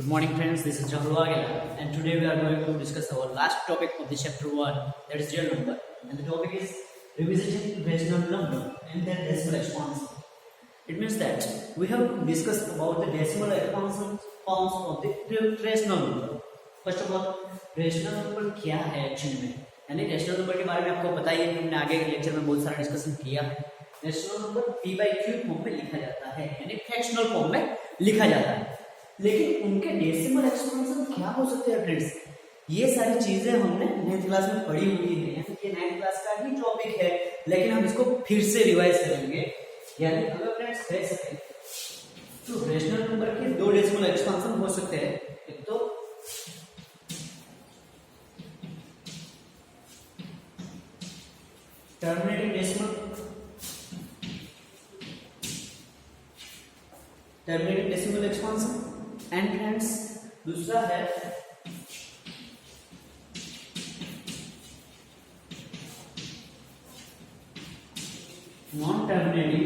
Good morning friends, this is Rahul Wagela and today we are going to discuss our last topic of the chapter 1, that is real number, and the topic is revisiting rational number and their decimal expansion. It means that we have discussed about the decimal expansion forms of the rational number. First of all, rational number क्या है actually में, यानी rational number के बारे में आपको पता ही है, हमने आगे के लेक्चर में बहुत सारा डिस्कशन किया। रेशनल नंबर p/q फॉर्म में लिखा जाता है, यानी फ्रैक्शनल फॉर्म में लिखा जाता है, लेकिन उनके डेसिमल एक्सपेंशन क्या हो सकते हैं फ्रेंड्स, ये सारी चीजें हमने 9th क्लास में पढ़ी हुई है, यानी कि 9th क्लास का ही टॉपिक है, लेकिन हम इसको फिर से रिवाइज करेंगे। यानी अगर फ्रेंड्स कह सकें तो रेशनल नंबर के दो डेसिमल एक्सपेंशन हो सकते हैं, एक तो terminating decimal expansion and friends दूसरा है non terminating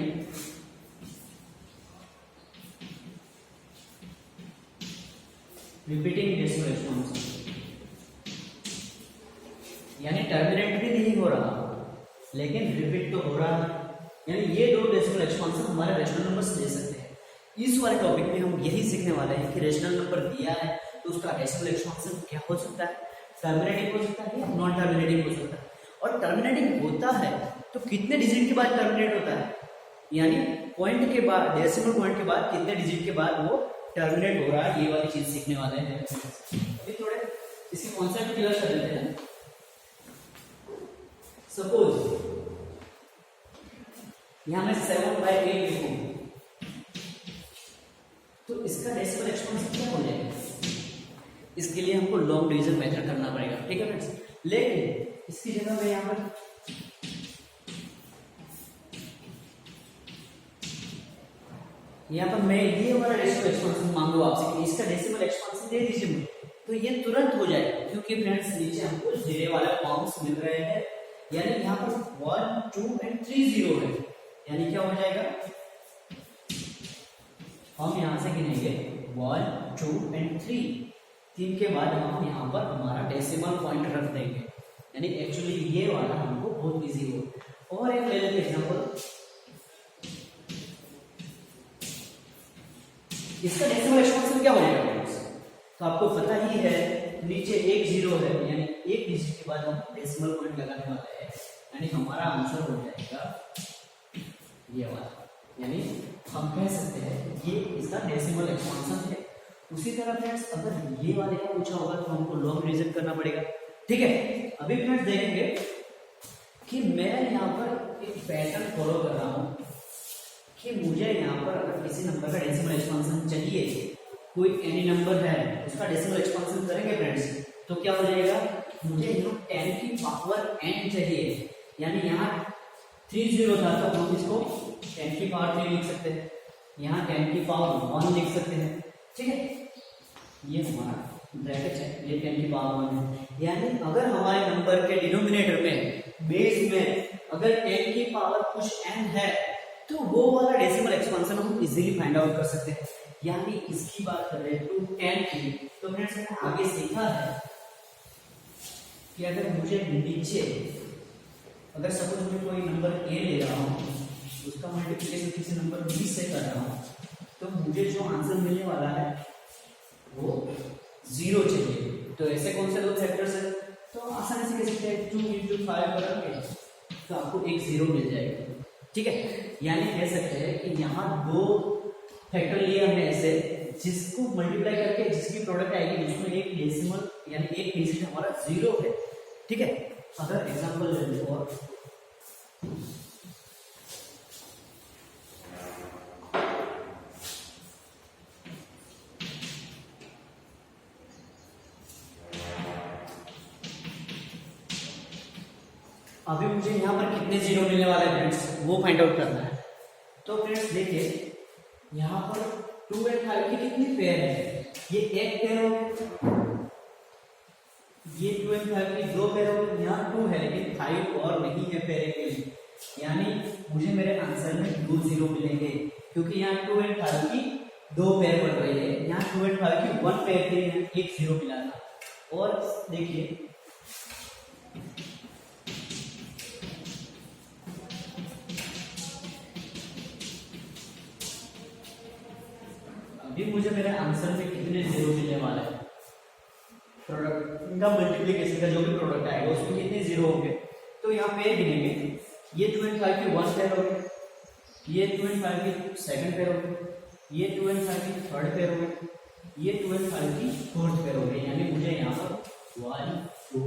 repeating decimal expansion, यानी टर्मिनेट भी नहीं हो रहा लेकिन रिपीट तो हो रहा है, यानी ये दो डेसिमल एक्सपेंशन हमारे रेशनल नंबर्स ले सकते हैं। इस वाले टॉपिक में हम यही सीखने वाले हैं कि रेशनल नंबर दिया है तो उसका डेसिमल एक्सपेंशन क्या हो सकता है, टर्मिनेटिंग हो सकता है या नॉन टर्मिनेटिंग हो सकता है, और टर्मिनेटिंग होता है तो कितने डिजिट के बाद टर्मिनेट होता है, यानी पॉइंट के बाद, डेसिमल पॉइंट के बाद कितने डिजिट के बाद वो टर्मिनेट हो रहा है, ये वाली चीज सीखने वाले हैं। अभी थोड़े इसकी कॉन्सेप्ट क्लियर कर देते हैं। सपोज यहां मैं 7/8 लिखूं तो इसका डेसिमल एक्सपेंशन क्या हो जाएगा, इसके लिए हमको लॉन्ग डिवीजन मेथड करना पड़ेगा, ठीक है फ्रेंड्स। लेकिन इसकी जगह मैं यहाँ पर मैं ये वाला डेसिमल एक्सपेंशन मांगू आपसे कि इसका डेसिमल एक्सपेंशन दे दीजिए मुझे, तो ये तुरंत हो जाएगा, क्योंकि फ्रेंड्स नीचे हमको जीरो वाले फॉर्म्स मिल रहे हैं, यानी यहाँ पर 1 2 और 3 0 है, यानी क्या हो जाएगा, हम यहाँ से गिनेंगे 1 2 और 3 के बाद हम यहाँ पर हमारा डेसिमल पॉइंट रख देंगे, यानी एक्चुअली ये वाला हमको बहुत इजी हो। और एक ले लेते एग्जांपल, इसका डेसिमल एक्सपेंशन क्या हो जाएगा फ्रेंड्स, तो आपको पता ही है नीचे एक जीरो है, यानी एक डिजिट के बाद हम डेसिमल पॉइंट लगाने वाले हैं, यानी हमारा आंसर हो जाएगा ये वाला, यानी हम कह सकते हैं ये इसका डेसिमल एक्सपेंशन है। उसी तरह फ्रेंड्स अगर ये वाले का पूछा होगा तो हमको लॉन्ग डिवीजन करना पड़ेगा, ठीक है। अभी फ्रेंड्स देखेंगे कि मैं यहाँ पर एक पैटर्न फॉलो कर रहा हूँ कि मुझे यहाँ पर अगर किसी नंबर का डेसिमल एक्सपेंशन चाहिए, कोई एनी नंबर है उसका डेसिमल एक्सपेंशन करेंगे फ्रेंड्स, तो क्या हो जाएगा, मुझे 10 की पावर n चाहिए, यानी यहाँ 3 0 था तो हम इसको 10 की पावर 3 लिख सकते हैं, यहाँ 10 की पावर 1 लिख सकते हैं, ठीक है। ये हमारा ब्रैकेट है, ये 10 की पावर 1 है, यानी अगर हमारे नंबर के डिनोमिनेटर में, बेस में अगर 10 की पावर कुछ n है तो वो वाला डेसिमल एक्सपेंशन हम इजीली फाइंड आउट कर सकते हैं। यानी इसकी बात करें तो 10 की, तो फ्रेंड्स मैंने आगे सीखा है कि अगर मुझे नीचे, अगर सपोज मैं कोई नंबर a ले रहा हूँ, उसका मल्टीप्लिकेशन किसी नंबर b से कर रहा हूँ, तो मुझे जो आंसर मिलने वाला है वो 0 चाहिए। तो ऐसे कौन से दो फैक्टर्स है, तो आसानी से कह सकते हैं 2 × 5 करेंगे तो आपको एक 0 मिल जाएगा, ठीक है। यानी कह सकते हैं कि यहाँ दो फैक्टर लिए हमने ऐसे, जिसको मल्टीप्लाई करके जिसकी प्रोडक्ट आएगी उसमें एक डेसिमल यानी एक डिजिट हमारा 0 है, ठीक है। अगर एग्जांपल ले लो, और अभी मुझे यहाँ पर कितने जीरो मिलने वाले हैं फ्रेंड्स वो फाइंड आउट करना है। तो फ्रेंड्स देखिए यहाँ पर 2 और 5 की कितनी पेयर है, ये एक पेयर हो गया, ये 2 और 5 की दो पेयर हो गई, यहाँ 2 है लेकिन 5 और नहीं है पेयर के लिए, यानी मुझे मेरे आंसर में 2 0 मिलेंगे, क्योंकि यहाँ 2 और 5 की दो पेयर बन रही है, यहाँ 2 and 5 की 1 पेयर के लिए एक 0 मिला था। और देखिए अभी मुझे मेरे आंसर में कितने 0 मिलने वाले हैं, प्रोडक्ट इनका मल्टीप्लिकेशन का जो भी प्रोडक्ट आएगा उसमें कितने 0 होंगे। तो यहाँ पे गिनेंगे, ये 2 and 5 की 1 पेयर हो गए, ये 2 and 5 की सेकंड पेयर हो गए, ये 2 and 5 की थर्ड पेयर हो गए, ये 2 and 5 की फोर्थ पेयर हो गई। यानी मुझे यहाँ पर 1 2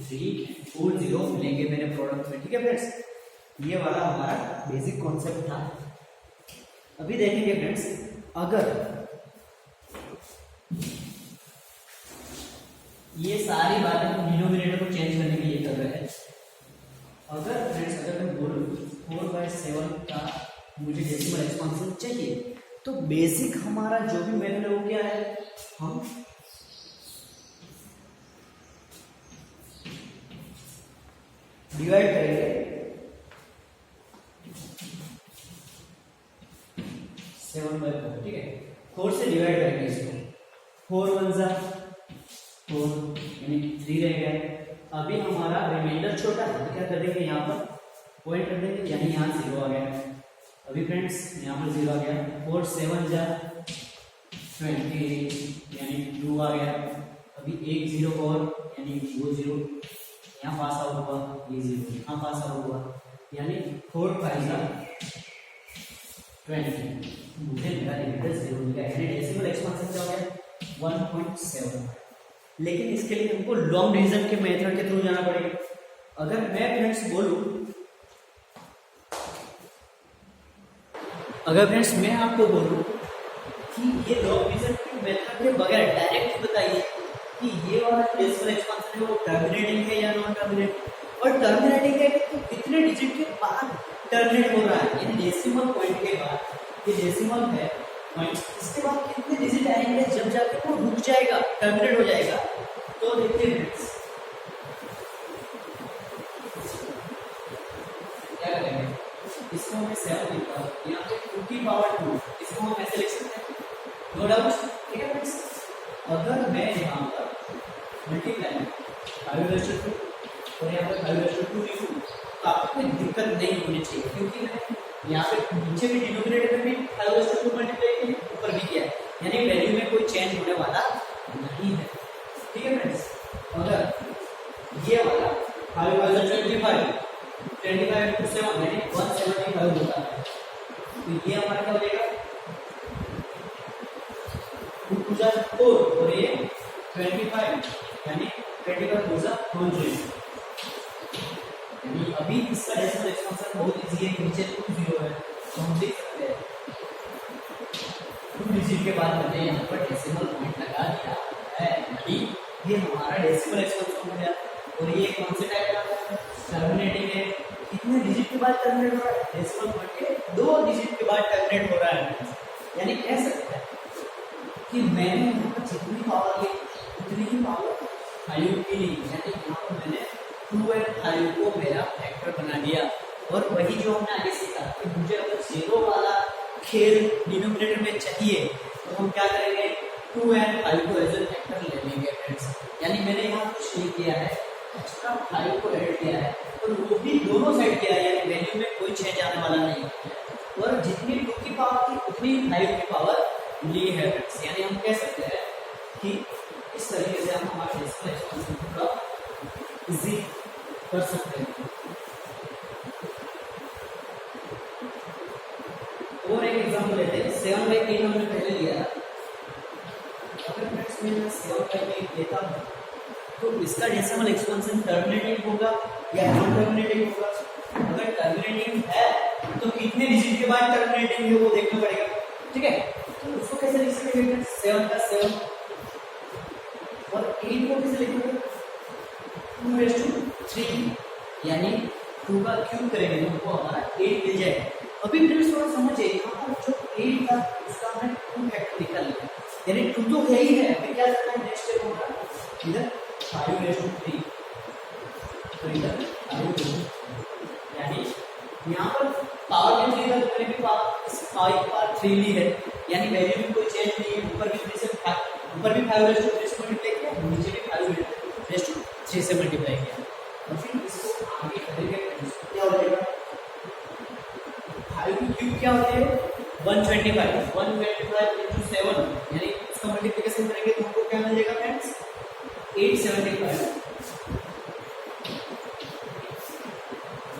3 4 0 मिलेंगे मेरे प्रोडक्ट में। ठीक है फ्रेंड्स, ये वाला हमारा बेसिक कॉन्सेप्ट था। अभी देखेंगे फ्रेंड्स, अगर ये सारी बातें हम डिनोमिनेटर को चेंज करने के लिए कर रहे हैं। अगर फ्रेंड्स अगर मैं बोलूं 4/7 का मुझे डेसिमल एक्सपांशन चाहिए, तो बेसिक हमारा जो भी मेथड है वो क्या है, हम डिवाइड करेंगे 7/4। ठीक है, 4 से डिवाइड करेंगे इसको, 4 1 जा 4 यानी 3 रह गया। अभी हमारा रिमाइंडर छोटा है तो क्या कर देंगे, यहाँ पर पॉइंट कर देंगे, यानी यहाँ 0 आ गया। अभी फ्रेंड्स यहाँ पर 0 आ गया। 4 7 जा 20 यानी 2 आ गया। अभी एक 0 और यानी वो 0 यहाँ पास आउट हुआ, ये 0 यहाँ पास आउट हुआ, यानी 4 5 जा 20। मुझे मेरा रिमाइंडर 0 मिल गया, यानी डेसिमल एक्सपांशन क्या हो गया 1.7। लेकिन इसके लिए हमको लॉन्ग डिवीजन के मेथड के थ्रू जाना पड़ेगा। अगर मैं फ्रेंड्स बोलूं, अगर फ्रेंड्स मैं आपको बोलूं कि ये लॉन्ग डिवीजन के मेथड के बगैर डायरेक्ट बताइए कि ये वाला डेसिमल एक्सपांशन है वो टर्मिनेटिंग है या नॉन टर्मिनेटिंग, और टर्मिनेटिंग है तो कितने डिजिट के बाद टर्मिनेट हो रहा है, यानी डेसिमल पॉइंट के बाद, ये डेसिमल है पॉइंट, इसके बाद कितने डिजिट आएंगे जब जाकर वो रुक जाएगा, टर्मिनेट हो जाएगा। तो देखते हैं क्या करेंगे, इसको मैं 7 लिखता हूँ, यहाँ पे 2 की पावर 2, इसको हम ऐसे लिख सकते हैं, नो डाउट। ठीक है फ्रेंड्स, अगर मैं यहाँ पर मल्टीप्लाई 5/2 और यहाँ पर 5/2 लिखूँ तो आपको कोई दिक्कत नहीं होनी चाहिए, क्योंकि मैं यहाँ पे नीचे भी डिनोमिनेटर में भी 5/2 मल्टीप्लाई किया, ऊपर भी किया है, यानी वैल्यू में कोई चेंज होने वाला नहीं है। ठीक है फ्रेंड्स, अगर ये वाला 5/25 25 7 यानी 175 होता है, तो ये हमारा क्या हो जाएगा 2 जा 4 और ये 25 यानी 25 2 जा 100। यानी अभी इसका डेसिमल एक्सपांशन बहुत इजी है, नीचे 2 0 है तो हम देख सकते हैं 2 डिजिट के बाद मैंने यहाँ पर डेसिमल पॉइंट लगा दिया है, यानी ये हमारा डेसिमल एक्सपांशन हो गया। और ये कौन से टाइप का टर्मिनेटिंग है, कितने डिजिट के बाद टर्मिनेट हो रहा है, डेसिमल पॉइंट के 2 डिजिट के बाद टर्मिनेट हो रहा है। यानी कह सकते हैं कि मैंने यहाँ पर जितनी पावर ली उतनी ही पावर 5 की ली, यानी यहाँ पर मैंने 2 and 5 को मेरा फैक्टर बना दिया। और वही जो हमने आगे सीखा कि मुझे अगर 0 वाला खेल डिनोमिनेटर में चाहिए तो हम क्या करेंगे, 2 and 5 को एज ए फैक्टर ले लेंगे फ्रेंड्स। यानी मैंने यहाँ कुछ नहीं किया है, एक्स्ट्रा 5 को ऐड किया है, और वो भी दोनों साइड किया है, यानी वैल्यू में कोई चेंज आने वाला नहीं है। और जितनी 2 की पावर थी उतनी 5 की पावर ली है फ्रेंड्स। यानी हम कह सकते हैं कि इस तरीके से हम हमारे डेसिमल एक्सपांशन को थोड़ा इजी कर सकते हैं। और एक एग्जांपल लेते हैं, 7/8 हमने पहले लिया। अगर फ्रेंड्स मैं 7/8 लेता हूँ तो इसका डेसिमल एक्सपांशन टर्मिनेटिंग होगा या नॉन टर्मिनेटिंग होगा। अगर टर्मिनेटिंग है तो कितने डिजिट के बाद टर्मिनेटिंग है वो देखना पड़ेगा। ठीक है, तो उसको कैसे लिख सकते हैं, 7 का 7 और 8 को कैसे लिखेंगे 2/3, यानी 2 का क्यूब करेंगे तो हमको हमारा 8 मिल जाएगा। अभी फ्रेंड्स थोड़ा समझिए, यहाँ पर जो 8 था उसका हमने 2 फैक्टर निकाल लिया, यानी 2 तो है ही है। अभी क्या करना है, नेक्स्ट स्टेप हमारा इधर 5/3, तो इधर 5/3, यानी यहाँ पर पावर में 3 का करेंगे, पावर 5 पावर 3 ली है, यानी वैल्यू में कोई चेंज चेंज नहीं है, ऊपर भी 3 से ऊपर भी 5 रेज़ टू 3 से मल्टीप्लाई किया, नीचे भी 5 रेज़ टू 3 से मल्टीप्लाई किया। और फिर इसको आगे करेंगे क्या हो जाएगा, 5 की क्यूब क्या होती है 125 into 7 यानी इसका मल्टीप्लिकेशन करेंगे तो हमको क्या मिल जाएगा फ्रेंड्स 875।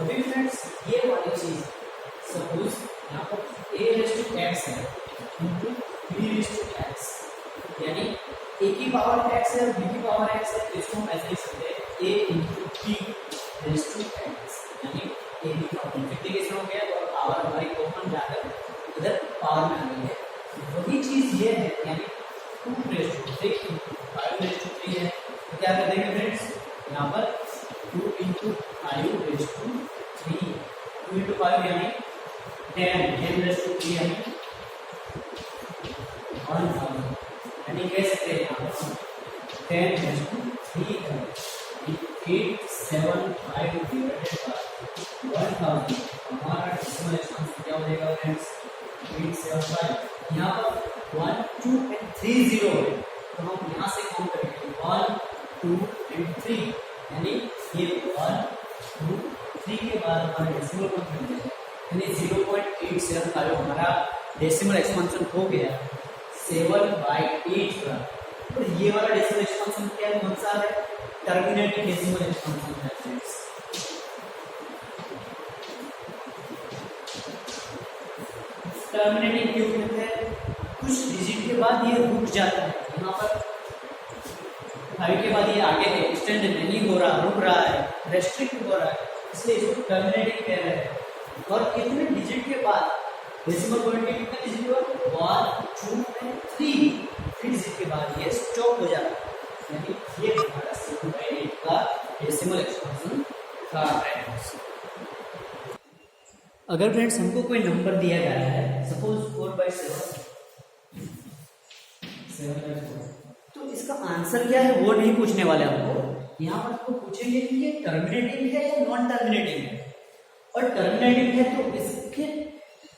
अभी फ्रेंड्स ये वाली चीज सपोज यहाँ पर a रेज़ टू x है into b raise to x यानी a की पावर x है और b की पावर x है, तो इसको हम ऐसे लिख सकते हैं a into b raise to x यानी a b का मल्टीप्लिकेशन हो गया और पावर हमारी कॉमन जाकर इधर पावर में आ गई है। वही चीज ये है यानी 2 raise to 3 into 5 raise to 3 है, तो क्या कर देंगे फ्रेंड्स यहाँ पर 2 इनटू 5 रेज़ टू 3 2 इनटू 5 यानी 10 रेज़ टू 3 यानी 1000 यानी कह सकते हैं यहाँ पर 10 रेज़ टू 3 है 875 डिवाइडेड बाय 1000 हमारा डेसिमल एक्सपेंशन क्या हो जाएगा फ्रेंड्स 875। यहाँ पर 1 2 एंड 3 0 है तो हम यहाँ से काउंट करेंगे 1 2 एंड 3 यानी ये 1 2 3 के बाद हमारा डेसिमल पॉइंट मिल जाएगा यानी 0.875 हमारा डेसिमल एक्सपेंशन हो गया 7/8 का। तो ये वाला डेसिमल एक्सपेंशन क्या है, कौन सा है, टर्मिनेटिंग डेसिमल एक्सपेंशन है फ्रेंड्स। टर्मिनेटिंग क्यों कहते हैं, कुछ डिजिट के बाद ये रुक जाता है, यहाँ पर 5 के बाद ये आगे एक्सटेंड नहीं हो रहा, रुक रहा है, रेस्ट्रिक्ट हो रहा है, इसलिए इसको टर्मिनेटिंग कह रहे हैं। और कितने डिजिट के बाद डेसिमल पॉइंट के कितने डिजिट के बाद 1 2 एंड 3 डिजिट के बाद ये स्टॉप हो जाता है, यानी ये हमारा 7/8 का डेसिमल एक्सपेंशन था फ्रेंड्स। अगर फ्रेंड्स हमको कोई नंबर दिया गया है सपोज 4/7 तो इसका आंसर क्या है वो नहीं पूछने वाले हमको, यहाँ पर हमको पूछेंगे कि ये टर्मिनेटिंग है या नॉन टर्मिनेटिंग है। और टर्मिनेटिंग है तो इसके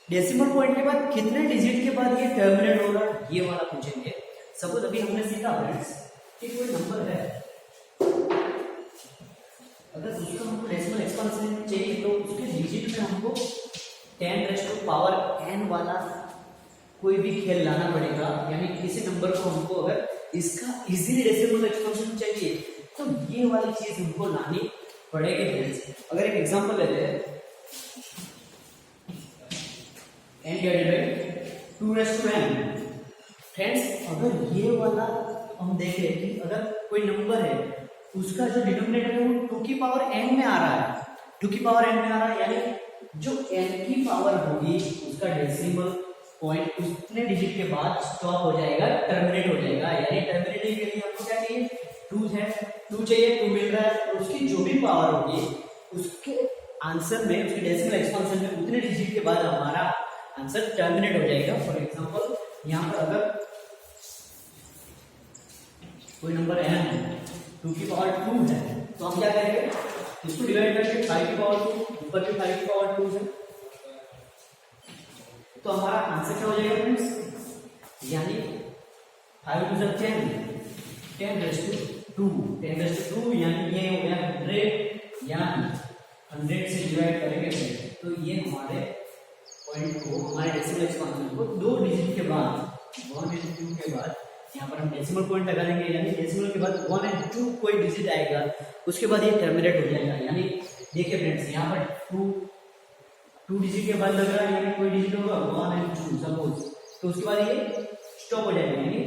डेसिमल पॉइंट के बाद कितने डिजिट के बाद ये टर्मिनेट होगा ये वाला पूछेंगे। सपोज अभी हमने सीखा फ्रेंड्स कि कोई नंबर है, अगर उसका हमको डेसिमल एक्सपेंशन चाहिए तो उसके डिजिट में हमको 10 रेज़ टू पावर n वाला कोई भी खेल लाना पड़ेगा, यानी किसी नंबर को हमको अगर इसका इजीली डेसिमल एक्सपेंशन चाहिए तो ये वाली चीज हमको लानी पड़ेगी फ्रेंड्स। अगर एक एग्जांपल लेते हैं n divided by 2 raise to n friends, अगर ये वाला हम देखें कि अगर कोई नंबर है उसका जो डिनोमिनेटर है वो 2 की पावर n में आ रहा है, 2 की पावर n में आ रहा है, यानी जो n की पावर होगी उसका डेसिमल पॉइंट उतने डिजिट के बाद स्टॉप हो जाएगा, टर्मिनेट हो जाएगा। यानी टर्मिनेटिंग के लिए हमको क्या चाहिए 2 है, 2 चाहिए, 2 मिल रहा है, तो उसकी जो भी पावर होगी उसके आंसर में, उसके डेसिमल एक्सपेंशन में उतने डिजिट के बाद हमारा आंसर टर्मिनेट हो जाएगा। फॉर एग्जांपल यहाँ पर अगर कोई नंबर n है 2 की पावर 2 है तो हम क्या करेंगे, इसको डिवाइड करके 5 की पावर 2 ऊपर भी 5 की पावर 2 है, तो हमारा आंसर क्या हो जाएगा फ्रेंड्स, यानी 5 2 10 रेज़ टू 2 यानी ये हो गया 100, यानी 100 से डिवाइड करेंगे तो ये हमारे पॉइंट को, हमारे डेसिमल एक्सपेंशन को 2 डिजिट के बाद 1 और 2 के बाद यहाँ पर हम डेसिमल पॉइंट लगा देंगे, यानी डेसिमल के बाद 1 और 2 कोई डिजिट आएगा उसके बाद ये टर्मिनेट हो जाएगा। यानी देखिए फ्रेंड्स यहाँ पर 2 डिजिट के बाद लग रहा है, यानी कोई डिजिट होगा 1 और 2 सपोज, तो उसके बाद ये स्टॉप हो जाएगा। यानी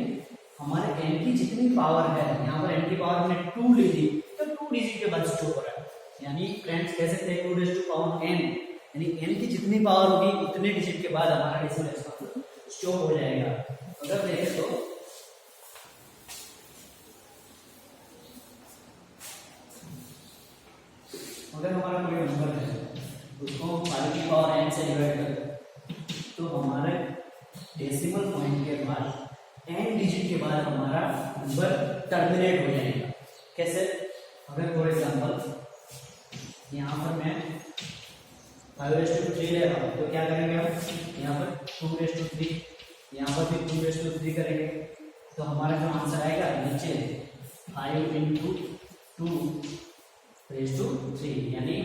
हमारे n की जितनी पावर है, यहाँ पर n की पावर हमने 2 ली थी तो 2 डिजिट के बाद स्टॉप हो रहा है। यानी फ्रेंड्स कह सकते हैं 2 रेज़ टू पावर n, यानी n की जितनी पावर होगी उतने डिजिट के बाद हमारा डेसिमल एक्सपेंशन स्टॉप हो जाएगा। अगर देखें तो अगर हमारा कोई नंबर है उसको 5 की पावर n से डिवाइड करें तो हमारे डेसिमल पॉइंट के बाद n डिजिट के बाद हमारा नंबर टर्मिनेट हो जाएगा। कैसे, अगर फॉर एग्जांपल यहाँ पर मैं 5 रेज़ टू 3 ले रहा हूँ तो क्या करेंगे हम, यहाँ पर 2 रेज़ टू 3 यहाँ पर भी 2 करेंगे तो हमारा जो आंसर आएगा नीचे 5 इंटू 2⁻3 यानी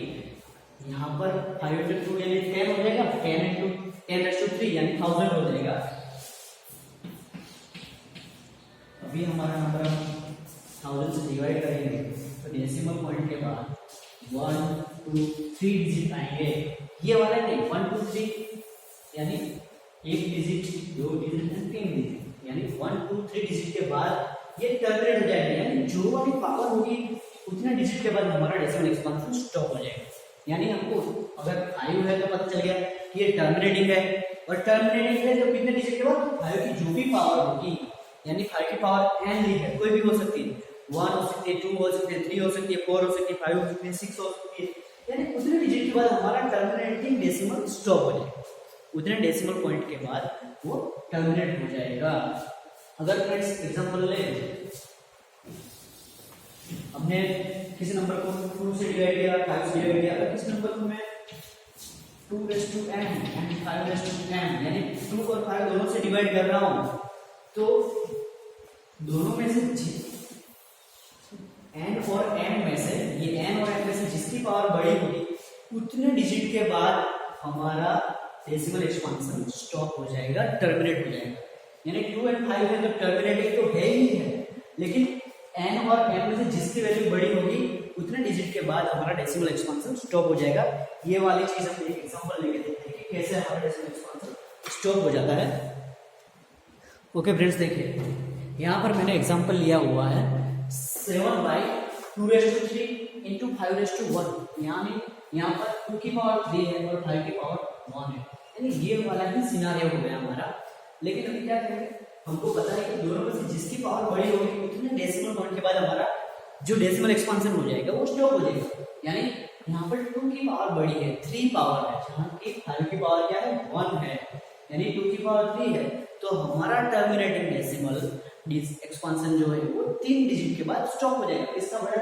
यहाँ पर 5 इंटू 2 यानी 10 हो जाएगा, 10 इंटू 10⁻3 यानी 1000 हो जाएगा। अभी हमारा नंबर हम 1000 से डिवाइड करेंगे तो डेसिमल पॉइंट के बाद 1 2 3 डिजिट आएंगे। ये वाला नहीं 1 2 3 यानी 1 डिजिट 2 डिजिट 3 डिजिट यानी 1 2 3 डिजिट के बाद ये टर्मिनेट हो जाएगा, यानी जो वाली पावर होगी उतने डिजिट के बाद हमारा डेसिमल एक्सपेंशन स्टॉप हो जाएगा। यानी हमको अगर 5 है तो पता चल गया कि ये टर्मिनेटिंग है, और टर्मिनेटिंग है तो कितने डिजिट के बाद 5 की जो भी पावर होगी, यानी 5 की पावर n ली है, कोई भी हो सकती है, 1 हो सकती है, 2 हो सकती है, 3 हो सकती है, 4 हो सकती है, 5 हो सकती है, 6 हो सकती है, यानी उतने डिजिट के बाद हमारा टर्मिनेटिंग डेसिमल स्टॉप हो जाएगा। उतने डेसिमल पॉइंट के बाद वो टर्मिनेट हो जाएगा। अगर फ्रेंड्स एग्जांपल ले, हमने किसी नंबर को 2 से डिवाइड किया, 5 से डिवाइड किया, अगर किसी नंबर को मैं 2m and 5m यानी 2 और 5 दोनों से डिवाइड कर रहा हूं तो दोनों में से n और m में से ये n और m में से जिसकी पावर बड़ी होगी उतने डिजिट के बाद हमारा डेसिमल एक्सपेंशन स्टॉप हो जाएगा, टर्मिनेट हो जाएगा। यानी 2 और 5 है तो टर्मिनेटिंग तो है ही है, लेकिन n और m में से जिसकी वैल्यू बड़ी होगी उतने डिजिट के बाद हमारा डेसिमल एक्सपेंशन स्टॉप हो जाएगा। ये वाली चीज हम एक एग्जांपल लेके देखते हैं कि कैसे हमारा डेसिमल एक्सपेंशन स्टॉप हो जाता है। ओके फ्रेंड्स, देखिए यहाँ पर मैंने एग्जांपल लिया हुआ है 7/2⁻³ इंटू 5⁻1, यानी यहाँ पर 2 की पावर 3 है और 5 की पावर 1 है, यानी ये वाला ही सिनारियो हो गया हमारा। लेकिन अभी क्या करेंगे, हमको पता है कि दोनों में से जिसकी पावर बड़ी होगी उतने डेसिमल पॉइंट के बाद हमारा जो डेसिमल एक्सपेंशन हो जाएगा वो स्टॉप हो जाएगा। यानी यहाँ पर 2 की पावर बड़ी है, 3 पावर है, जहाँ की 5 की पावर क्या है 1 है, यानी 2 की पावर 3 है, तो हमारा टर्मिनेटिंग डेसिमल एक्सपेंशन जो है वो 3 डिजिट के बाद स्टॉप हो जाएगा। इसका बड़ा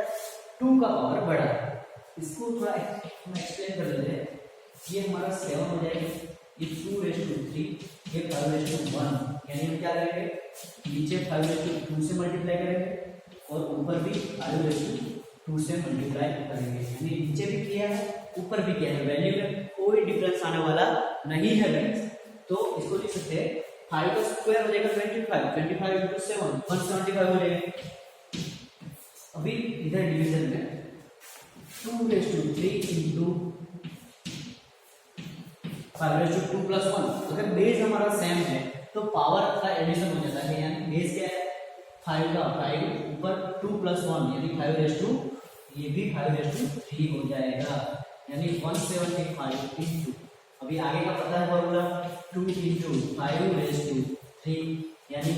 2 का पावर बड़ा है, इसको थोड़ा हम एक्सप्लेन कर देते हैं। ये हमारा 7 हो जाएगा, ये 2⁻3, ये 5⁻1, यानी हम क्या करेंगे नीचे 5⁻2 से मल्टीप्लाई करेंगे और ऊपर भी 5⁻2 से मल्टीप्लाई करेंगे, यानी नीचे भी किया है ऊपर भी किया है, वैल्यू में कोई डिफरेंस आने वाला नहीं है फ्रेंड्स। तो इसको लिख सकते हैं 5 का स्क्वायर हो जाएगा 25 इंटू 7 175 हो जाएगा। अभी इधर डिवीजन में 2⁻3 इंटू 5⁻2 प्लस 1, अगर बेस हमारा सेम है तो पावर का एडिशन हो जाता है, यानी बेस क्या है 5 का 5 ऊपर 2 प्लस 1 यानी 5⁻2, ये भी 5⁻3 हो जाएगा, यानी 175 इंटू, अभी आगे का पता है फॉर्मूला 2 इंटू 5⁻3, यानी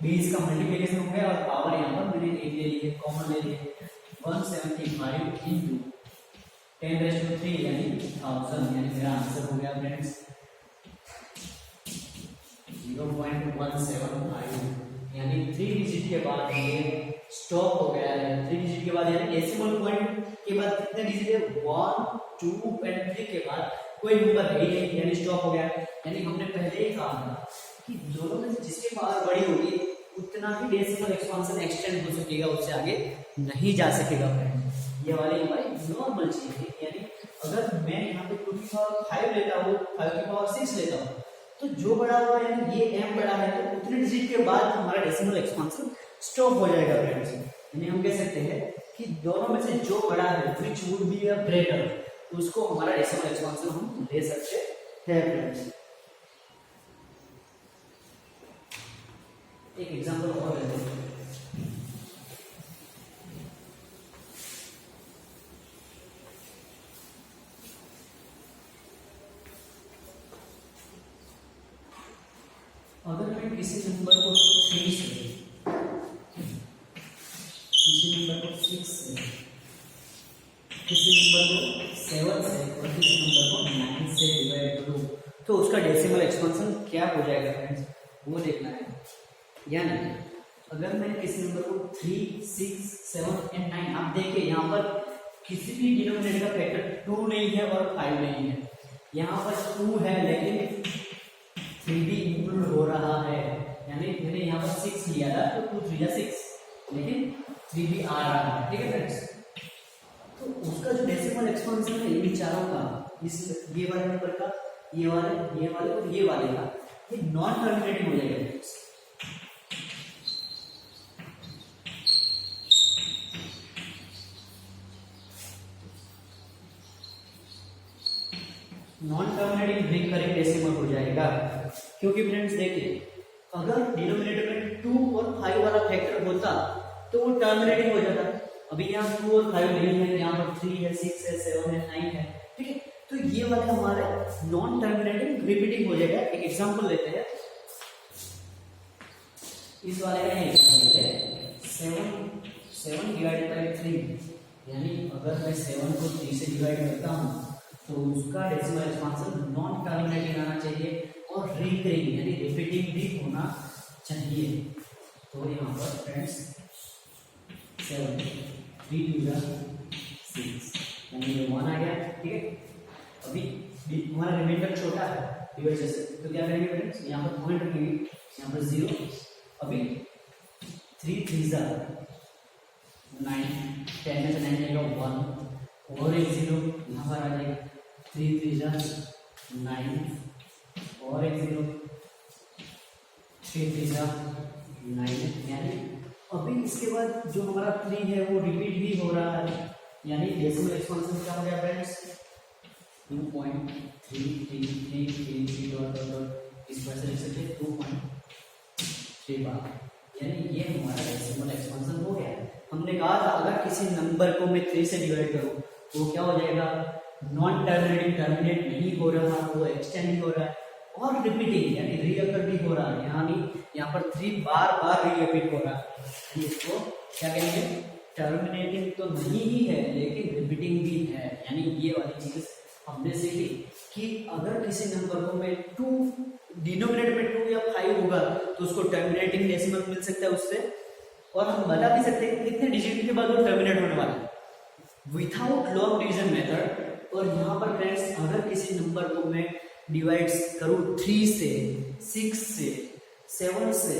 बेस का मल्टीप्लिकेशन हो गया और पावर यहाँ पर मैंने एक ले ली है, कॉमन ले ली है, 175 इंटू 10⁻3 यानी 1000, यानी मेरा आंसर हो गया फ्रेंड्स 0.175, यानी 3 डिजिट के बाद ये स्टॉप हो गया है। 3 डिजिट के बाद यानी डेसिमल पॉइंट के बाद कितने डिजिट है 1 2 और 3 के बाद कोई नंबर है ही नहीं, यानी स्टॉप हो गया। यानी हमने पहले ही कहा था कि दोनों में से जिसकी पावर बड़ी होगी उतना ही डेसिमल एक्सपेंशन एक्सटेंड हो सकेगा, उससे आगे नहीं जा सकेगा फ्रेंड्स। ये वाली हमारी नॉर्मल चीज है, यानी अगर मैं यहाँ पे 2 की पावर 5 लेता हूँ, 5 की पावर 6 लेता हूँ, तो जो बड़ा होगा यानी ये m बड़ा है तो उतने डिजिट के बाद हमारा डेसिमल एक्सपेंशन स्टॉप हो जाएगा फ्रेंड्स। यानी हम कह सकते हैं कि दोनों में से जो बड़ा है which would be a greater, उसको हमारा डेसिमल एक्सपेंशन हम ले सकते हैं फ्रेंड्स। एक एग्जांपल और लेते हैं, अगर मैं किसी नंबर को 3 से, किसी नंबर को 6 से, किसी नंबर को 7 से और किसी नंबर को 9 से डिवाइड करूं तो उसका डेसिमल एक्सपेंशन क्या हो जाएगा फ्रेंड्स, वो देखना है। यानी अगर मैं किसी नंबर को 3 6 7 एंड 9, आप देखिए यहाँ पर किसी भी डिनोमिनेटर का फैक्टर 2 नहीं है और 5 नहीं है, यहाँ पर 2 है लेकिन 3 भी इंक्लूड हो रहा है, यानी मैंने यहाँ पर 6 लिया था तो 2 3 6, लेकिन 3 भी आ रहा है। ठीक है फ्रेंड्स, तो उसका जो डेसिमल एक्सपेंशन है इन चारों का, इस ये वाले नंबर का, ये वाले और ये वाले का, ये नॉन टर्मिनेटिंग हो जाएगा friends. Non terminating recurring decimal हो जाएगा, क्योंकि फ्रेंड्स देखिए अगर डिनोमिनेटर में 2 और 5 वाला फैक्टर होता तो वो टर्मिनेटिंग हो जाता। अभी यहाँ 2 और 5 नहीं है, यहाँ पर 3 है, 6 है, 7 है, 9 है। ठीक है, तो ये वाले हमारे नॉन टर्मिनेटिंग रिपीटिंग हो जाएगा। एक एग्जांपल लेते हैं, इस वाले का एग्जांपल लेते हैं 7 डिवाइडेड बाय 3, यानी अगर मैं 7 को 3 से डिवाइड करता हूँ तो उसका डेसिमल एक्सपेंशन नॉन टर्मिनेटिंग आना चाहिए और रिकरिंग यानी रिपीटिंग भी होना चाहिए। तो यहाँ पर फ्रेंड्स 7 3 2 6 यानी ये 1 आ गया। ठीक है, अभी हमारा रिमाइंडर छोटा है डिवाइड से, तो क्या करेंगे फ्रेंड्स, यहाँ पर पॉइंट रखेंगे, यहाँ पर 0, अभी 3 3 9, 10 में से 9 जाएगा 1 और एक 0 यहाँ पर आ जाएगा, 3 3 9 और एक 0, 3 3 9, यानी अभी इसके बाद जो हमारा 3 है वो रिपीट भी हो रहा है, यानी डेसिमल एक्सपेंशन क्या हो गया फ्रेंड्स 2.3333 डॉट इस बार से लिख सकते हैं 2.3 बार, यानी ये हमारा डेसिमल एक्सपेंशन हो गया। हमने कहा था अगर किसी नंबर को मैं 3 से डिवाइड करूं तो क्या हो जाएगा, नॉन टर्मिनेटिंग टर्मिनेट नहीं हो रहा, वो एक्सटेंड नहीं हो रहा है और रिपीटिंग यानी रीअकर भी हो रहा है, यानी यहाँ पर 3 बार रीअपीट हो रहा है, इसको क्या कहेंगे, टर्मिनेटिंग तो नहीं ही है लेकिन रिपीटिंग भी है। यानी ये वाली चीज हमने सीखी कि अगर किसी नंबर को मैं 2 डिनोमिनेटर में 2 या 5 होगा तो उसको टर्मिनेटिंग डेसिमल मिल सकता है उससे, और हम बता भी सकते हैं कितने डिजिट के बाद वो टर्मिनेट होने वाला है विथाउट लॉन्ग डिवीजन मेथड। और यहाँ पर फ्रेंड्स अगर किसी नंबर को मैं डिवाइड करूँ 3 से, 6 से, 7 से,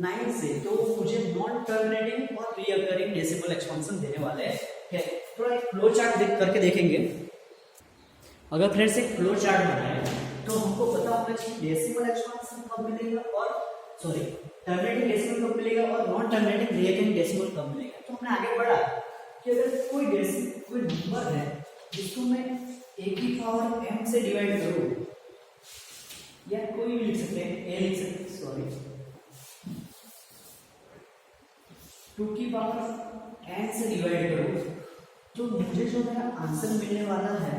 9 से, तो मुझे नॉन टर्मिनेटिंग और रिकरिंग डेसिमल एक्सपेंशन देने वाले हैं। थोड़ा एक फ्लो चार्ट करके देखेंगे। अगर फ्रेंड्स एक फ्लो चार्ट बनाए तो हमको पता होना चाहिए डेसिमल एक्सपेंशन कब मिलेगा और टर्मिनेटिंग डेसिमल कब मिलेगा और नॉन टर्मिनेटिंग रिकरिंग डेसिमल कब मिलेगा। तो हमने आगे बढ़ा कि अगर कोई नंबर है जिसको मैं a की पावर m से डिवाइड करूं, या कोई भी लिख सकते हैं, a लिख सकते हैं, सॉरी 2 की पावर n से डिवाइड करूं, तो मुझे जो मेरा आंसर मिलने वाला है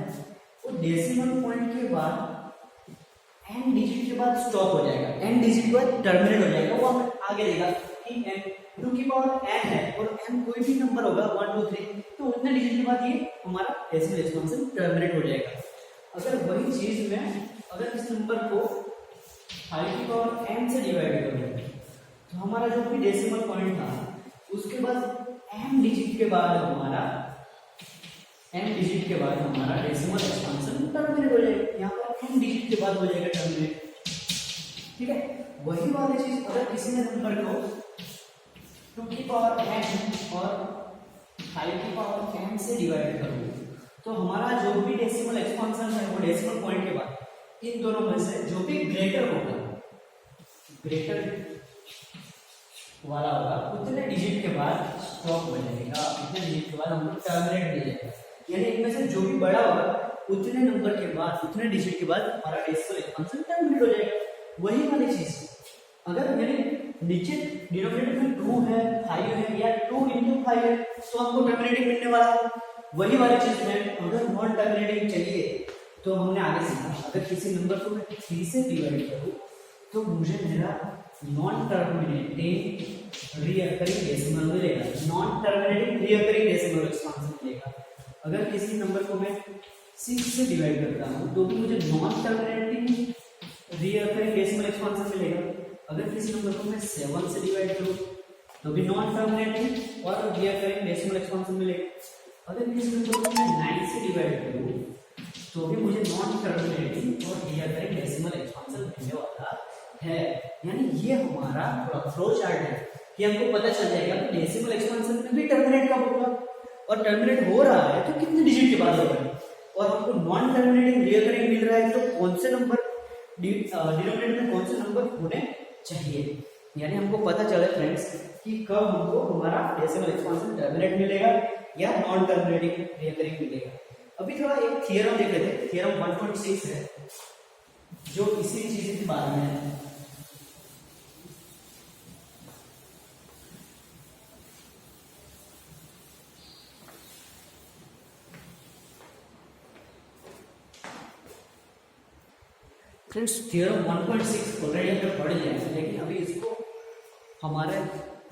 वो डेसिमल पॉइंट के बाद n डिजिट के बाद स्टॉप हो जाएगा, n डिजिट के बाद टर्मिनेट हो जाएगा। वो हमें आगे देगा कि n 2 की पावर n है और n कोई भी नंबर होगा 1 2 3, तो उतने डिजिट के बाद ये हमारा डेसिमल एक्सपेंशन टर्मिनेट हो जाएगा। अगर वही चीज में अगर इस नंबर को 5 की पावर n से डिवाइड करूं तो हमारा जो भी डेसिमल पॉइंट था उसके बाद n डिजिट के बाद हमारा डेसिमल एक्सपेंशन टर्मिनेट हो जाएगा। यहाँ पर n डिजिट के बाद हो जाएगा टर्मिनेट। ठीक है, वही वाली चीज अगर किसी ने नंबर को 2 की पावर n और 5 की पावर n से डिवाइड करूं तो हमारा जो भी डेसिमल एक्सपेंशन है वो डेसिमल पॉइंट के बाद इन दोनों में से जो भी ग्रेटर वाला होगा उतने डिजिट के बाद स्टॉप हो जाएगा, उतने डिजिट के बाद हमको टर्मिनेट मिल जाएगा। यानी इनमें से जो भी बड़ा होगा उतने नंबर के बाद, उतने डिजिट के बाद हमारा डेसिमल एक्सपेंशन टर्मिनेट हो जाएगा। वही वाली चीज अगर मेरे नीचे डिनोमिनेटर में 2 है, 5 है या 2 into 5 है तो हमको टर्मिनेटिंग मिलने वाला है। वही वाली चीज में अगर नॉन टर्मिनेटिंग चाहिए तो हमने आगे सीखा अगर किसी नंबर को मैं 3 से डिवाइड करूं तो मुझे मेरा नॉन टर्मिनेटिंग रिकरिंग डेसिमल मिलेगा, non terminating recurring decimal expansion मिलेगा। अगर किसी नंबर को मैं 6 से डिवाइड करता हूं तो भी मुझे non terminating recurring decimal expansion मिलेगा। अगर किसी नंबर को मैं 7 से डिवाइड करूं तो भी नॉन टर्मिनेटिंग और रिकरिंग डेसिमल एक्सपेंशन मिलेगा। अगर किसी नंबर को मैं 9 से डिवाइड करूं तो भी मुझे नॉन टर्मिनेटिंग और रिकरिंग डेसिमल एक्सपेंशन मिलने वाला है। यानी ये हमारा फ्लो चार्ट है कि हमको पता चल जाएगा कि डेसिमल एक्सपेंशन में भी टर्मिनेट कब होगा, और टर्मिनेट हो रहा है तो कितने डिजिट के बाद होगा, और हमको नॉन टर्मिनेटिंग रिकरिंग मिल रहा है तो कौन से नंबर डिनोमिनेटर में कौन से नंबर होने चाहिए। यानी हमको पता चले फ्रेंड्स कि कब हमको हमारा डेसिमल एक्सपेंशन टर्मिनेट मिलेगा या नॉन टर्मिनेटिंग रिकरिंग मिलेगा। अभी थोड़ा एक थियरम देख लेते हैं, थियरम 1.6 है जो इसी चीज के बारे में है। फ्रेंड्स थियरम 1.6 ऑलरेडी हमने पढ़ लिया है, लेकिन अभी इसको हमारे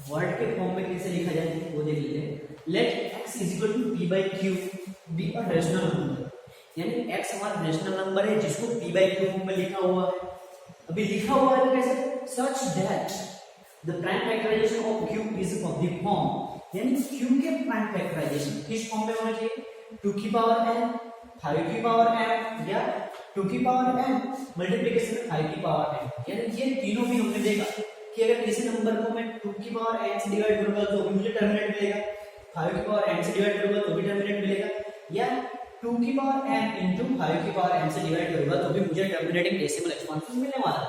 वर्ड के फॉर्म में कैसे लिखा जाए वो देख लेते हैं। Let x equal to p by q be a rational number, यानी x हमारा रेशनल नंबर है जिसको p बाई क्यू फॉर्म में लिखा हुआ है। अभी लिखा हुआ है कैसे, such that the prime factorisation of q is of the form, यानी q के प्राइम फैक्टराइजेशन किस फॉर्म में होना चाहिए, 2 की पावर n, 5 की पावर m, या 2 की पावर n मल्टीप्लिकेशन में 5 की पावर n। यानी ये तीनों भी हमने देखा कि अगर किसी नंबर को मैं 2 की पावर n से डिवाइड करूंगा तो भी मुझे टर्मिनेट मिलेगा, 5 की पावर n से डिवाइड करूंगा तो भी टर्मिनेट मिलेगा, या 2 की पावर n इंटू 5 की पावर n से डिवाइड करूंगा तो भी मुझे टर्मिनेटिंग डेसिमल एक्सपेंशन मिलने वाला है।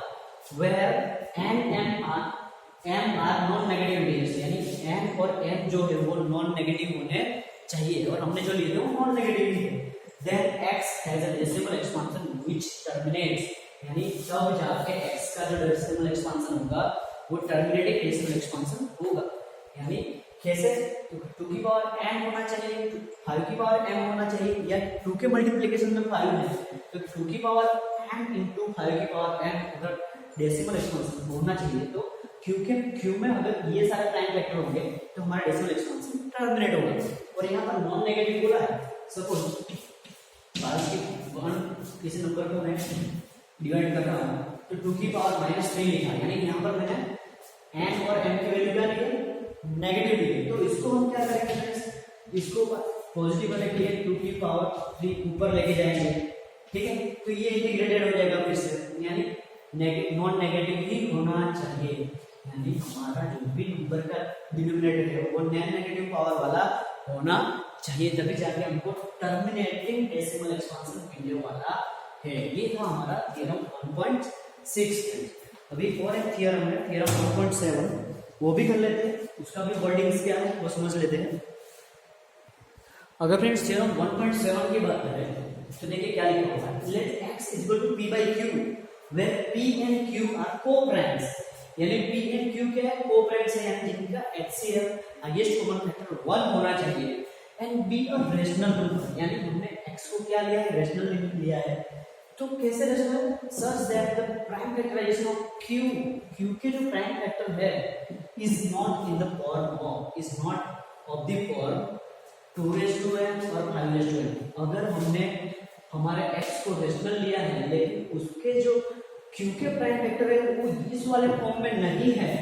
Where m are non negative integers, यानी n और n जो है वो नॉन नेगेटिव होने चाहिए, और हमने जो लिए थे वो नॉन नेगेटिव ही है। Then x has a decimal expansion which terminates, यानी तब जाके x का जो डेसिमल एक्सपेंशन होगा वो टर्मिनेटिंग डेसिमल एक्सपेंशन होगा। यानी कैसे, तो 2 की पावर n होना चाहिए, 5 की पावर m होना चाहिए, या 2 के मल्टीप्लिकेशन में 5 है तो 2 की पावर m इंटू 5 की पावर m अगर डेसिमल एक्सपेंशन होना चाहिए तो q में अगर ये सारे प्राइम फैक्टर होंगे तो हमारा डेसिमल एक्सपेंशन टर्मिनेट होगा। और यहाँ पर नॉन नेगेटिव बोला है, सपोज 5 की 1 किसी नंबर को मैं डिवाइड कर रहा हूँ तो 2 की पावर -3 लिखा, यानी यहाँ पर मैंने n और m की वैल्यू क्या ली है, नेगेटिव ली है। तो इसको हम क्या करेंगे फ्रेंड्स, इसको पॉजिटिव वाले के लिए 2 की पावर 3 ऊपर लेके जाएंगे, ठीक है, तो ये इंटीग्रेटेड हो जाएगा फिर से, यानी नॉन नेगेटिव ही होना चाहिए। यानी हमारा जो भी नंबर का डिनोमिनेटर है वो नॉन नेगेटिव पावर वाला होना चाहिए, तभी जाके हमको टर्मिनेटिंग डेसिमल एक्सपेंशन मिलने वाला है। ये था हमारा थ्योरम 1.6। अभी और एक थ्योरम है, थ्योरम 1.7, वो भी कर लेते हैं, उसका भी वर्डिंग्स क्या है वो समझ लेते हैं। अगर फ्रेंड्स थ्योरम 1.7 की बात करें तो देखिए क्या लिखा हुआ है, let x equal to p by q where p and q are coprimes, यानी p एंड q क्या है, को-प्राइम्स है, यानी जिनका HCF हाईएस्ट कॉमन फैक्टर 1 होना चाहिए, and b a rational number, यानी हमने x को क्या लिया है, रेशनल लिया है। तो कैसे rational, such that the prime factorisation of q के जो प्राइम फैक्टर है is not in the form of, is not of the form 2n और 5n। अगर हमने हमारे x को रेशनल लिया है लेकिन उसके जो q के प्राइम फैक्टर है वो इस वाले फॉर्म में नहीं है,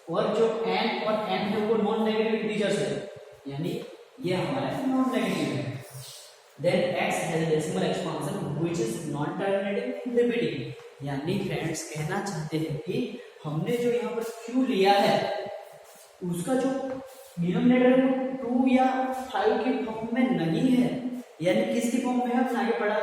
और जो n और m है वो नॉन नेगेटिव इंटीजर्स है, यानी ये हमारा नॉन नेगेटिव है, then x has a decimal expansion which is non terminating repeating. यानी फ्रेंड्स कहना चाहते हैं कि हमने जो यहाँ पर q लिया है उसका जो डिनोमिनेटर 2 या 5 के फॉर्म में नहीं है, यानी किसके फॉर्म में है हमने आगे पढ़ा,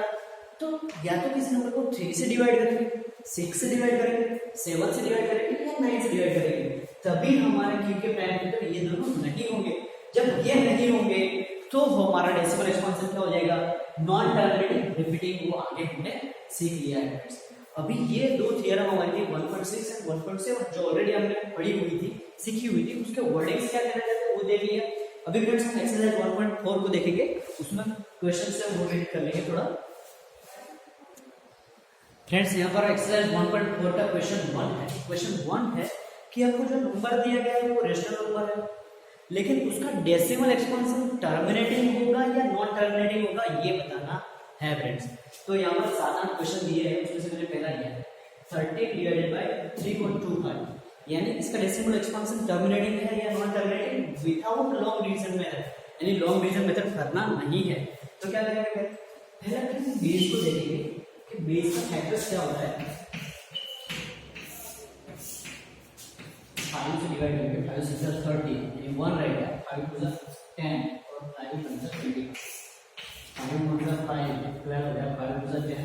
तो या तो किसी नंबर को 3 से डिवाइड करेंगे, 6 से डिवाइड करेंगे, 7 से डिवाइड करेंगे या 9 से डिवाइड करेंगे, तभी हमारे q के प्राइम फैक्टर ये दोनों नहीं होंगे। जब ये नहीं होंगे तो हमारा डेसिमल एक्सपेंशन क्या हो जाएगा, नॉन टर्मिनेटिंग रिपीटिंग, वो आगे हमने सीख लिया है फ्रेंड्स। अभी ये दो थ्योरम हमारी थी 1.6 एंड 1.7 जो ऑलरेडी हमने पढ़ी हुई थी, सीखी हुई थी, उसके वर्डिंग्स क्या कहना चाहते हैं वो देख लिया। अभी फ्रेंड्स हम एक्सरसाइज 1.4 को देखेंगे, उसमें क्वेश्चन से वो रीड कर लेंगे थोड़ा। फ्रेंड्स यहाँ पर एक्सरसाइज 1.4 का क्वेश्चन 1 है। क्वेश्चन 1 है कि आपको जो नंबर दिया गया है वो रेशनल नंबर है, लेकिन उसका डेसिमल एक्सपेंशन टर्मिनेटिंग होगा या नॉन टर्मिनेटिंग होगा ये बताना है फ्रेंड्स। तो यहाँ पर 7-8 क्वेश्चन दिए हैं, उसमें से मैंने पहला लिया है 30 डिवाइडेड बाय 3.25, यानी इसका डेसिमल एक्सपेंशन टर्मिनेटिंग है या non terminating without long division method, यानी लॉन्ग डिवीजन मेथड करना नहीं है। तो क्या करेंगे, पहले बेस को देखेंगे कि बेस का फैक्टर्स क्या होता है। डिवाइड करके 5 6 30 यानी 1 रहेगा, 5 2 10 और 5 1 20, 5 1 5 12 हो गया, 5 2 10,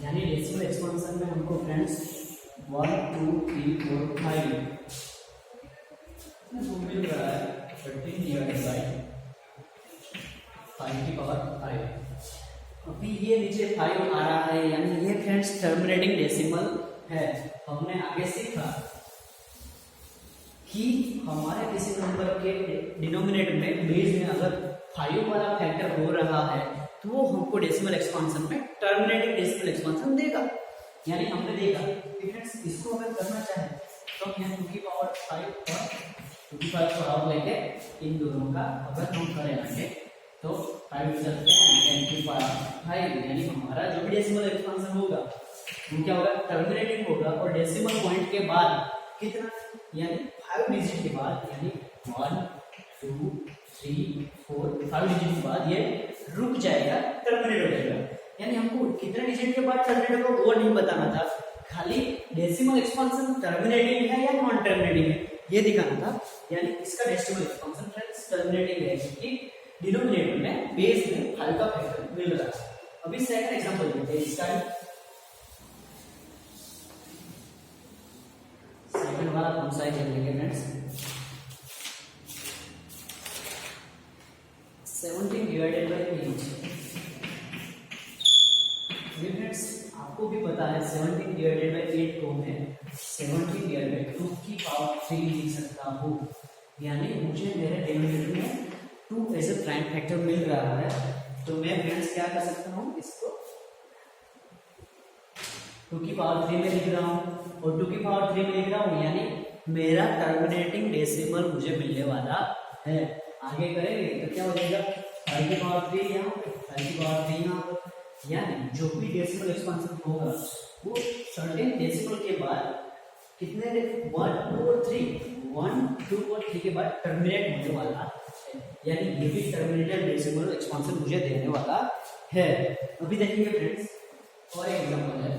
यानी डेसिमल एक्सपेंशन में हमको फ्रेंड्स 1 2 3 4 5 मिल रहा है 13 डिवाइडेड बाय 5 की पावर 5। अभी ये नीचे 5 आ रहा है, यानी ये फ्रेंड्स टर्मिनेटिंग डेसिमल है। हमने आगे सीखा कि हमारे किसी नंबर के डिनोमिनेटर में बेस में अगर 5 वाला फैक्टर हो रहा है तो वो हमको डेसिमल एक्सपेंशन में टर्मिनेटिंग डेसिमल एक्सपेंशन देगा। यानी हमने देखा कि फ्रेंड्स इसको अगर करना चाहे तो हम 2 की पावर 5 और 2 की पावर पावर लेके इन दोनों का अगर हम करेंगे तो 5 10 की पावर 5, यानी हमारा जो भी डेसिमल एक्सपेंशन होगा वो क्या होगा, टर्मिनेटिंग होगा। और डेसिमल पॉइंट के बाद कितना, यानी 5 डिजिट के बाद, यानी 1 2 3 4 5 डिजिट के बाद ये रुक जाएगा, टर्मिनेट हो जाएगा। यानी हमको कितने डिजिट के बाद टर्मिनेट होगा वो नहीं बताना था, खाली डेसिमल एक्सपेंशन टर्मिनेटिंग है या नॉन टर्मिनेटिंग है ये दिखाना था। यानी इसका डेसिमल एक्सपेंशन फ्रेंड्स टर्मिनेटिंग है क्योंकि डिनोमिनेटर में बेस में 5 का फैक्टर मिल रहा है। अभी सेकंड एग्जांपल लेते हैं इसका। सेकंड वाला कौन सा है लेंगे फ्रेंड्स, 17 डिवाइडेड बाय 8। फ्रेंड्स आपको भी पता है 17 डिवाइडेड बाय 8 को मैं 17 डिवाइडेड बाय 2 की पावर 3 लिख सकता हूँ। यानी मुझे मेरे डिनोमिनेटर में 2 एज ए प्राइम फैक्टर मिल रहा है, तो मैं फ्रेंड्स क्या कर सकता हूँ, इसको 2 की पावर 3 में लिख रहा हूँ और 2 की पावर 3 में लिख रहा हूँ, यानी मेरा टर्मिनेटिंग डेसिमल मुझे मिलने वाला है। आगे करेंगे तो क्या हो जाएगा, 5 की पावर 3 यहाँ पे, 5 की पावर 3 यहाँ पर, यानी जो भी डेसिमल एक्सपेंशन होगा वो सर्टेन डेसिमल के बाद कितने 1 2 और 3 1 2 और 3 के बाद टर्मिनेट होने वाला है। यानी ये भी टर्मिनेटेड डेसिमल एक्सपेंशन मुझे देने वाला है। अभी देखेंगे फ्रेंड्स और एक एग्जांपल है,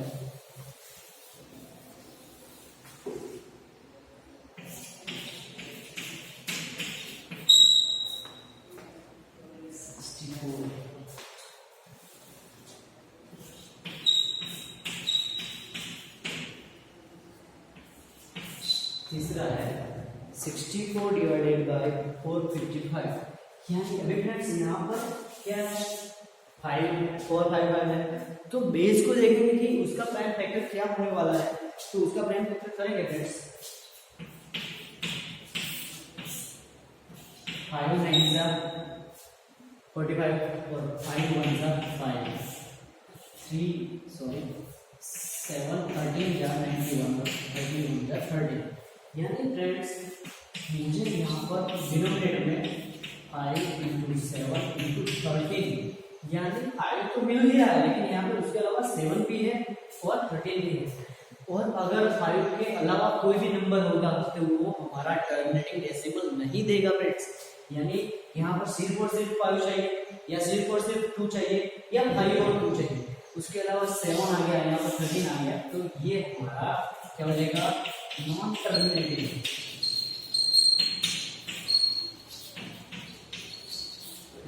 तीसरा है 64 डिवाइडेड बाय 455। यानी अभी फ्रेंड्स यहाँ पर क्या है 5 4 5 5 है, तो बेस को देखेंगे कि उसका प्राइम फैक्टर क्या होने वाला है, तो उसका प्राइम फैक्टर करेंगे फ्रेंड्स 5 9 45 और 5 1 5 3 7 13 91 31 30। यानी फ्रेंड्स मुझे यहाँ पर डिनोमिनेटर में 5 × 7 × 13, यानी 5 तो मिल ही रहा है, लेकिन यहाँ पर उसके अलावा 7 भी है और 13 भी है। और अगर 5 के अलावा कोई भी नंबर होगा तो वो हमारा टर्मिनेटिंग डेसिमल नहीं देगा फ्रेंड्स। यानी यहाँ पर सिर्फ और सिर्फ 5 चाहिए, या सिर्फ और सिर्फ 2 चाहिए, या 5 और 2 चाहिए, उसके अलावा 7 आ गया, यहाँ पर 13 आ गया, तो ये हमारा क्या हो जाएगा, non terminating.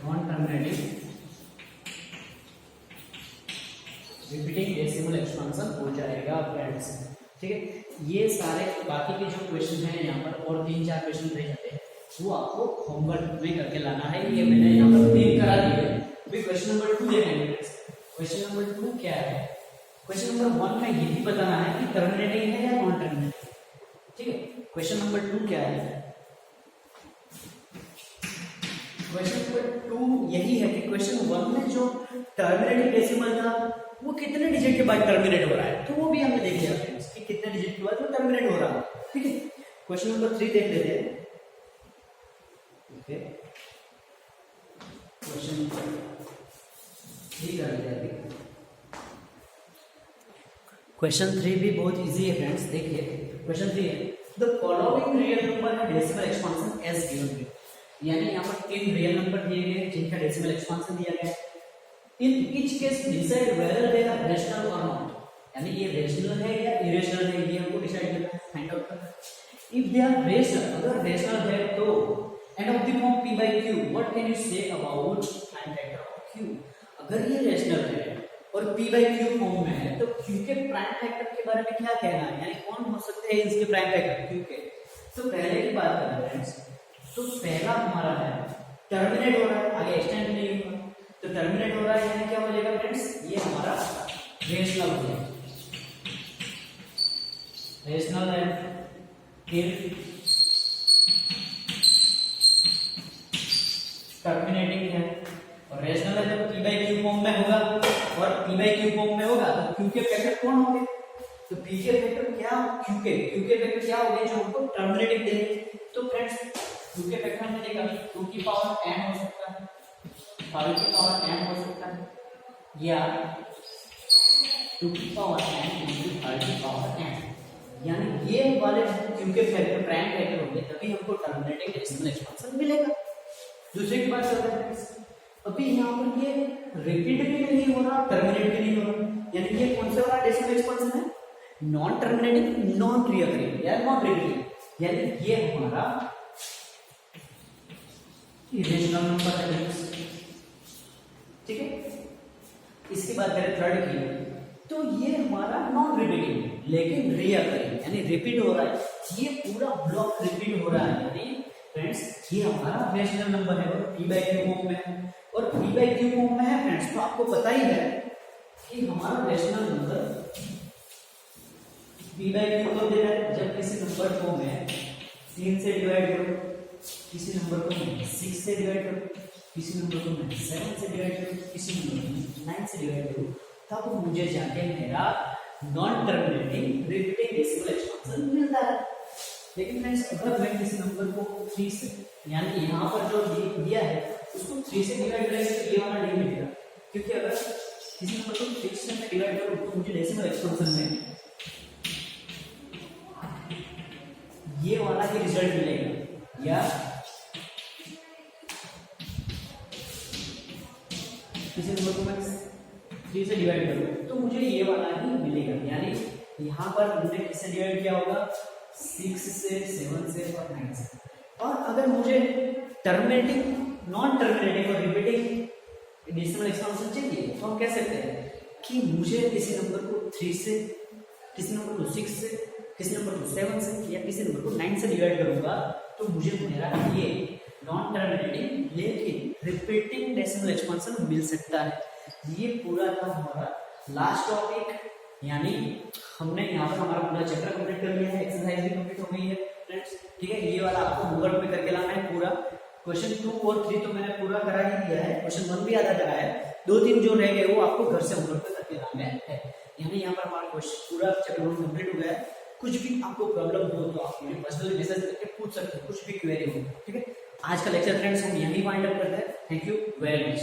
Non terminating repeating decimal expansion हो जाएगा फ्रेंड्स। ठीक है, ये सारे बाकी के जो क्वेश्चन हैं यहाँ पर और 3-4 क्वेश्चन रह जाते हैं वो आपको होमवर्क में करके लाना है। ये मैंने यहाँ पर 3 करा दिए। अभी क्वेश्चन नंबर 2 देखेंगे। क्वेश्चन नंबर 2 क्या है, क्वेश्चन नंबर 1 में ये भी बताना है कि टर्मिनेटिंग है या नॉन टर्मिनेटिंग। ठीक है, क्वेश्चन नंबर 2 क्या है, क्वेश्चन नंबर 2 यही है कि क्वेश्चन 1 में जो टर्मिनेटिंग डेसिमल था वो कितने डिजिट के बाद टर्मिनेट हो रहा है, तो वो भी हमने देख लिया फ्रेंड्स कि कितने डिजिट के बाद वो टर्मिनेट हो रहा है। ठीक है, क्वेश्चन नंबर 3 देख लेते हैं। ओके, क्वेश्चन नंबर 3 कर लेते हैं। क्वेश्चन 3 भी बहुत इजी है फ्रेंड्स। देखिए क्वेश्चन 3 है, द फॉलोइंग रियल नंबर है डेसिमल एक्सपेंशन एज गिवन। यानी यहाँ पर 3 रियल नंबर दिए गए जिनका डेसिमल एक्सपेंशन दिया गया है। In each case decide whether they are rational और नॉट, यानी ये रेशनल है या इरेशनल है, ये हमको डिसाइड करना है, फाइंड आउट करना है। इफ दे आर रेशनल, अगर रेशनल है तो end of the form p by q, what can you say about prime factor of q? अगर ये रेशनल है और p by q फॉर्म में है तो q के प्राइम फैक्टर के बारे में क्या कहना है, यानी कौन हो सकते हैं इसके प्राइम फैक्टर q के? तो पहले की बात करें फ्रेंड्स, तो पहला हमारा है टर्मिनेट हो रहा है, आगे एक्सटेंड नहीं होगा, तो टर्मिनेट हो रहा है यानी क्या हो जाएगा फ्रेंड्स, ये हमारा रेशनल है, रेशनल है। फिर टर्मिनेटिंग है और रेशनल है, जब p by q फॉर्म में होगा और p by q फॉर्म में होगा तो q के फैक्टर कौन होंगे? तो p के फैक्टर क्या, q के फैक्टर क्या होंगे जो हमको टर्मिनेटिंग देंगे? तो फ्रेंड्स q के फैक्टर हमने देखा 2 की पावर n हो सकता है, 5 की पावर n हो सकता है, या 2 की पावर n into 5 की पावर n, यानी ये वाले q के फैक्टर प्राइम फैक्टर होंगे तभी हमको टर्मिनेटिंग डेसिमल एक्सपेंशन मिलेगा। दूसरी की बात करते हैं, अभी यहाँ पर ये रिपीट भी नहीं हो रहा, टर्मिनेट भी नहीं हो रहा, यानी ये कौन सा वाला डेसिमल एक्सपेंशन है? नॉन टर्मिनेटिंग, नॉन रिकरिंग या नॉन रिपीटिंग, यानी ये हमारा इरेशनल नंबर है। ठीक है, इसकी बात करें थर्ड की, तो ये हमारा नॉन रिपीटिंग लेकिन रिकरिंग, यानी रिपीट हो रहा है, ये पूरा ब्लॉक रिपीट हो रहा है, यानी फ्रेंड्स ये हमारा रेशनल नंबर है और p by q फॉर्म में है, और p by q फॉर्म में है फ्रेंड्स, तो आपको पता ही है कि हमारा rational number p by q को दे रहा है, जब किसी नंबर को मैं 3 से डिवाइड करूं, किसी नंबर को मैं 6 से डिवाइड करूं, किसी नंबर को मैं 7 से डिवाइड करूं, किसी नंबर को 9 से डिवाइड करूं, तब मुझे जाके मेरा non terminating repeating decimal expansion मिलता है। लेकिन फ्रेंड्स अगर मैं किसी नंबर को 3 से, यानी यहाँ पर जो दिया है उसको 3 से डिवाइड करेंगे तो ये वाला नहीं मिलेगा, क्योंकि अगर किसी नंबर को 6 से मैं डिवाइड करूँ तो मुझे डेसिमल एक्सपेंशन में ये वाला ही रिजल्ट मिलेगा, या किसी नंबर को मैं 3 से डिवाइड करूँ तो मुझे ये वाला ही मिलेगा, यानी यहाँ पर मुझे किससे डिवाइड किया होगा? 6 से, 7 से और 9 से। और अगर मुझे टर्मिनेटिंग, नॉन टर्मिनेटिंग और रिपीटिंग डेसिमल एक्सपेंशन चाहिए तो हम कह सकते हैं कि मुझे किसी नंबर को 3 से, किसी नंबर को 6 से, किसी नंबर को 7 से या किसी नंबर को 9 से डिवाइड करूंगा तो मुझे मेरा ये नॉन टर्मिनेटिंग लेकिन रिपीटिंग डेसिमल एक्सपेंशन मिल सकता है। ये पूरा था हमारा लास्ट टॉपिक, यानी हमने यहाँ पर हमारा पूरा चैप्टर कंप्लीट कर लिया है, एक्सरसाइज भी कंप्लीट हो गई है फ्रेंड्स। ठीक है, ये वाला आपको होमवर्क में करके लाना है पूरा। क्वेश्चन 2 और 3 तो मैंने पूरा करा ही दिया है, क्वेश्चन 1 भी आधा करा है, 2-3 जो रह गए वो आपको घर से होमवर्क में करके लाना है। यानी यहाँ पर हमारा क्वेश्चन पूरा चैप्टर 1 कंप्लीट हो गया है। कुछ भी आपको प्रॉब्लम हो तो आप मुझे पर्सनली मैसेज करके पूछ सकते हो, कुछ भी क्वेरी हो। ठीक है, आज का लेक्चर फ्रेंड्स हम यहीं वाइंड अप करते हैं। Thank you very much.